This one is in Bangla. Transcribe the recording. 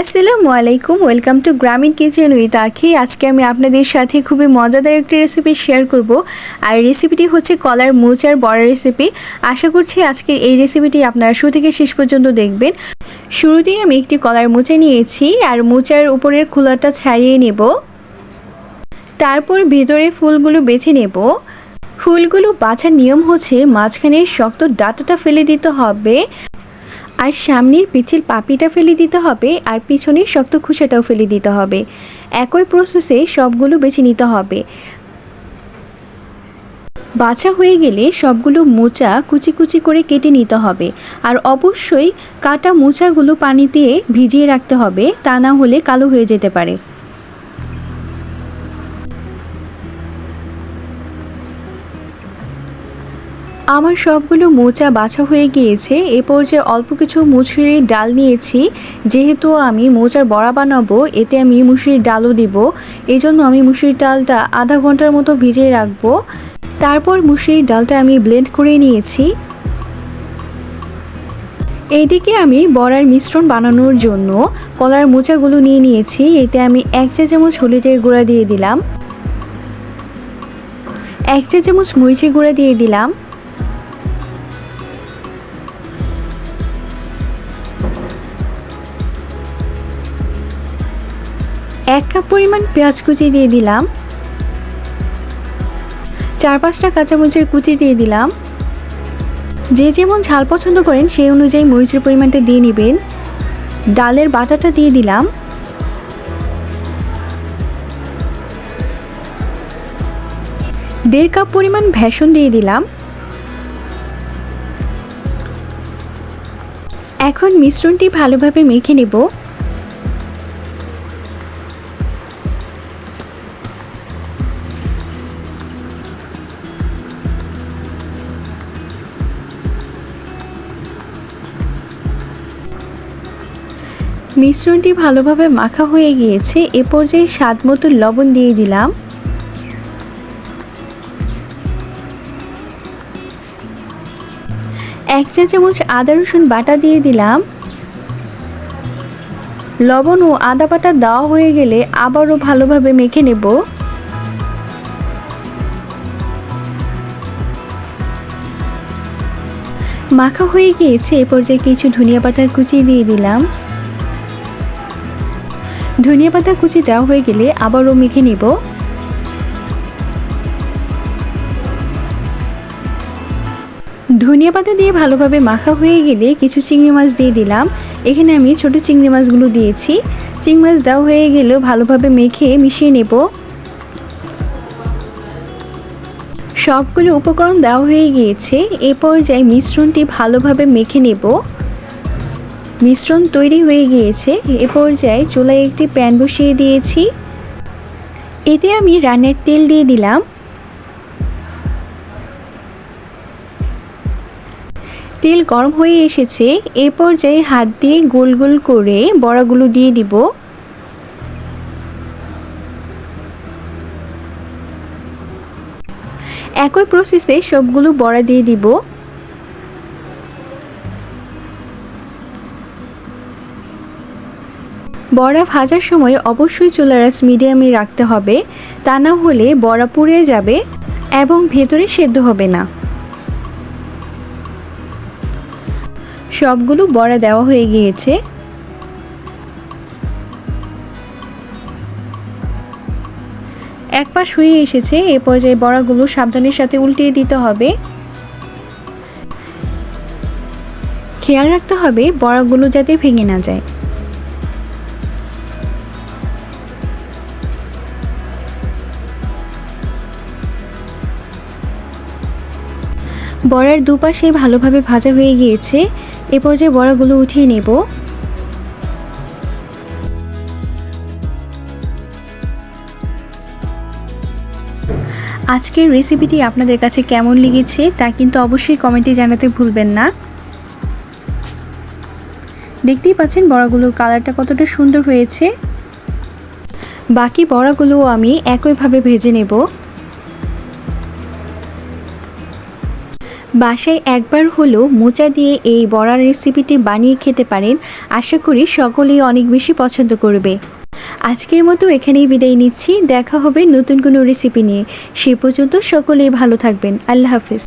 আসসালামু আলাইকুম, ওয়েলকাম টু গ্রামীণ কিচেন উইথ আখি। আজকে আমি আপনাদের সাথে খুবই মজাদার একটি রেসিপি শেয়ার করব। আর রেসিপিটি হচ্ছে কলার মোচার বড়া রেসিপি। আশা করছি আজকে এই রেসিপিটি আপনারা শুরু থেকে শেষ পর্যন্ত দেখবেন। শুরুতেই আমি একটি কলার মোচা নিয়েছি আর মোচার উপরের খোলাটা ছাড়িয়ে নেব। তারপর ভেতরে ফুলগুলো বেছে নেব। ফুলগুলো বাছার নিয়ম হচ্ছে মাঝখানে শক্ত ডাঁটাটা ফেলে দিতে হবে, আর সামনের পিছের পাপড়িটা ফেলে দিতে হবে, আর পিছনের শক্ত খোসাটাও ফেলে দিতে হবে। একই প্রসেসে সবগুলো বেছে নিতে হবে। বাছা হয়ে গেলে সবগুলো মোচা কুচি কুচি করে কেটে নিতে হবে। আর অবশ্যই কাটা মোচাগুলো পানি দিয়ে ভিজিয়ে রাখতে হবে, তা না হলে কালো হয়ে যেতে পারে। আমার সবগুলো মোচা বাছা হয়ে গিয়েছে। এ পর্যায়ে অল্প কিছু মুসুরির ডাল নিয়েছি। যেহেতু আমি মোচার বড়া বানাবো, এতে আমি মুসুরির ডালও দিব। এই জন্য আমি মুসুরির ডালটা আধা ঘন্টার মতো ভিজিয়ে রাখবো। তারপর মুসুরির ডালটা আমি ব্লেন্ড করে নিয়েছি। এইদিকে আমি বড়ার মিশ্রণ বানানোর জন্য কলার মোচাগুলো নিয়ে নিয়েছি। এতে আমি 1 চা চামচ হলুদের গুঁড়া দিয়ে দিলাম, 1 চা চামচ মরিচের গুঁড়া দিয়ে দিলাম, 1 কাপ পরিমাণ পেঁয়াজ কুচি দিয়ে দিলাম, 4-5টা কাঁচামরিচের কুচি দিয়ে দিলাম। যে যেমন ঝাল পছন্দ করেন সেই অনুযায়ী মরিচের পরিমাণটা দিয়ে নেবেন। ডালের বাটাটা দিয়ে দিলাম। দেড় কাপ পরিমাণ বেসন দিয়ে দিলাম। এখন মিশ্রণটি ভালোভাবে মেখে নেব। মিশ্রণটি ভালোভাবে মাখা হয়ে গিয়েছে। এ পর্যায়ে স্বাদ মতো লবণ দিয়ে দিলাম। এক চা চামচ আদা রসুন বাটা দিয়ে দিলাম। লবণ ও আদা বাটা দেওয়া হয়ে গেলে আবারও ভালোভাবে মেখে নেব। মাখা হয়ে গিয়েছে। এ পর্যায়ে কিছু ধনিয়া পাতা কুচি দিয়ে দিলাম। ধনিয়া পাতা কুচি দেওয়া হয়ে গেলে আবারও মেখে নেব। ধনিয়া পাতা দিয়ে ভালোভাবে মাখা হয়ে গেলে কিছু চিংড়ি মাছ দিয়ে দিলাম। এখানে আমি ছোট চিংড়ি মাছগুলো দিয়েছি। চিংড়ি মাছ দেওয়া হয়ে গেলেও ভালোভাবে মেখে মিশিয়ে নেব। সবগুলো উপকরণ দেওয়া হয়ে গিয়েছে। এ পর্যায়ে মিশ্রণটি ভালোভাবে মেখে নেব। মিশ্রণ তৈরি হয়ে গিয়েছে। এ পর্যায়ে চুলায় একটি প্যান বসিয়ে দিয়েছি। এতে আমি রান্নার তেল দিয়ে দিলাম। তেল গরম হয়ে এসেছে। এ পর্যায়ে হাত দিয়ে গোল গোল করে বড়াগুলো দিয়ে দিব। একই প্রসেসে সবগুলো বড়া দিয়ে দিব। বড়া ভাজার সময় অবশ্যই চুলার আঁচ মিডিয়ামে রাখতে হবে, তা না হলে বড়া পুড়ে যাবে এবং ভেতরে সেদ্ধ হবে না। সবগুলো বড়া দেওয়া হয়ে গিয়েছে। এক পাশ হয়ে এসেছে। এ পর্যায়ে বড়াগুলো সাবধানের সাথে উল্টিয়ে দিতে হবে। খেয়াল রাখতে হবে বড়াগুলো যাতে ভেঙে না যায়। বড়ার দুপাশে ভালোভাবে ভাজা হয়ে গিয়েছে। এ পর্যায়ে বড়াগুলো উঠিয়ে নেব। আজকের রেসিপিটি আপনাদের কাছে কেমন লেগেছে তা কিন্তু অবশ্যই কমেন্টে জানাতে ভুলবেন না। দেখতেই পাচ্ছেন বড়াগুলোর কালারটা কতটা সুন্দর হয়েছে। বাকি বড়াগুলোও আমি একইভাবে ভেজে নেব। বাসায় একবার হলেও মোচা দিয়ে এই বড়ার রেসিপিটি বানিয়ে খেতে পারেন। আশা করি সকলেই অনেক বেশি পছন্দ করবে। আজকের মতো এখানেই বিদায় নিচ্ছি। দেখা হবে নতুন কোনো রেসিপি নিয়ে। সে পর্যন্ত সকলেই ভালো থাকবেন। আল্লাহ হাফেজ।